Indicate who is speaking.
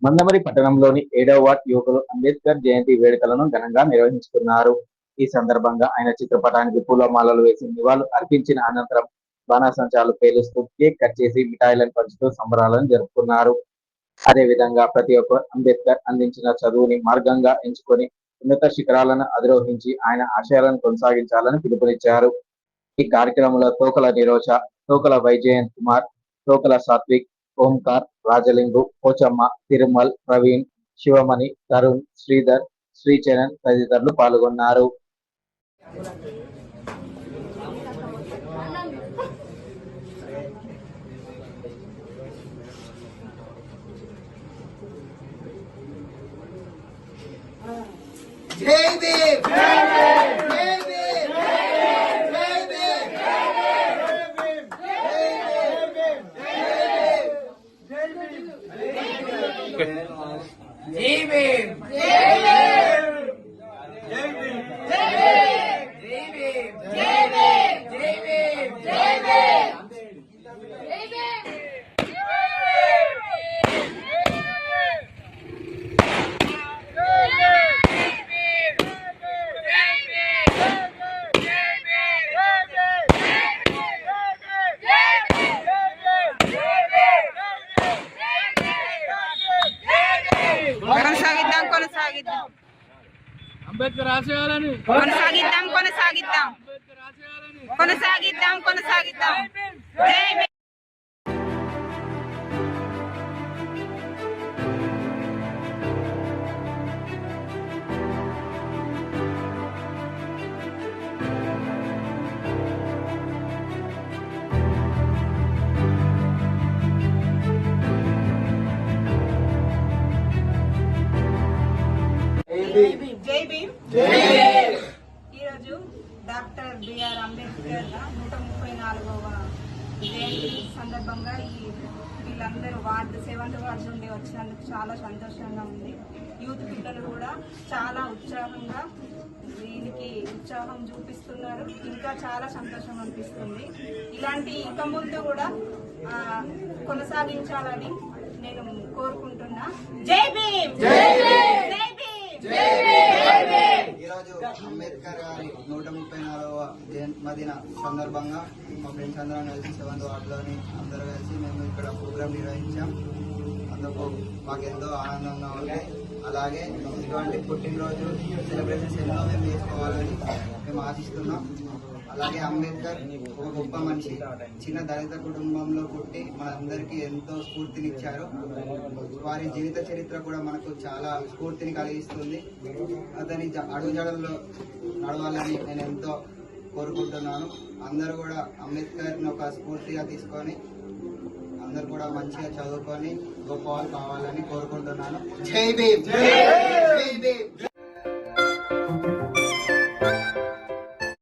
Speaker 1: మందమరి పట్టణంలోని 7వ వార్డ్ యువకులు అంబేద్కర్ జయంతి వేడుకలను ఘనంగా నిర్వహించుకున్నారు. ఈ సందర్భంగా ఆయన చిత్రపటానికి పూలమాలలు వేసి నివాళులు అర్పించిన అనంతరం బాణాసంచాలు పేలుస్తూ కేక్ కట్ చేసి మిఠాయిలను పంచుతూ సంబరాలను జరుపుకున్నారు. అదేవిధంగా ప్రతి ఒక్క అంబేద్కర్ అందించిన చదువుని మార్గంగా ఎంచుకొని ఉన్నత శిఖరాలను అధిరోహించి ఆయన ఆశయాలను కొనసాగించాలని పిలుపునిచ్చారు. ఈ కార్యక్రమంలో తోకల నిరోష, తోకల వైజయంత్ కుమార్, తోకల సాత్విక్, ఓంకార్, రాజలింగు, పోచమ్మ, తిరుమల్, ప్రవీణ్, శివమణి, తరుణ్, శ్రీధర్, శ్రీచరణ్ తదితరులు పాల్గొన్నారు.
Speaker 2: జై భీమ్ జై భీమ్ జై భీమ్ జై భీమ్ జై భీమ్ జై భీమ్
Speaker 3: అంబేద్కర్ ఆశయాలని
Speaker 4: కొనసాగిద్దాం. జై భీమ్.
Speaker 5: ఈరోజు డాక్టర్ బిఆర్ అంబేద్కర్ 134వ జయంతి సందర్భంగా వీళ్ళందరూ వార్డు 7th వార్డు నుండి వచ్చినందుకు చాలా సంతోషంగా ఉంది. యూత్ పిల్లలు కూడా చాలా ఉత్సాహంగా దీనికి ఉత్సాహం చూపిస్తున్నారు. ఇంకా చాలా సంతోషం అనిపిస్తుంది. ఇలాంటి ఇక ముందు కూడా కొనసాగించాలని నేను కోరుకుంటున్నా. జై భీమ్.
Speaker 2: ఈరోజు అంబేద్కర్ గారి 134వ జన్మదిన సందర్భంగా మా ఫ్రెండ్స్ అందరం కలిసి 7th వార్డులోని అందరూ కలిసి మేము ఇక్కడ ప్రోగ్రాం నిర్వహించాం. అందుకు మాకెంతో ఆనందంగా ఉంది. అలాగే ఇటువంటి పుట్టినరోజు సెలబ్రేషన్స్ ఎన్నో మేము చేసుకోవాలని మేము ఆశిస్తున్నాం. అలాగే అంబేద్కర్ ఒక గొప్ప మనిషి, చిన్న దళిత కుటుంబంలో పుట్టి మనందరికీ ఎంతో స్ఫూర్తినిచ్చారు. వారి జీవిత చరిత్ర కూడా మనకు చాలా స్ఫూర్తిని కలిగిస్తుంది. అతని అడుగుజాడల్లో నడవాలని నేను ఎంతో కోరుకుంటున్నాను. అందరూ కూడా అంబేద్కర్ని ఒక స్ఫూర్తిగా తీసుకొని అందరూ కూడా మంచిగా చదువుకొని గొప్ప వాళ్ళు కావాలని కోరుకుంటున్నాను. జై భీమ్.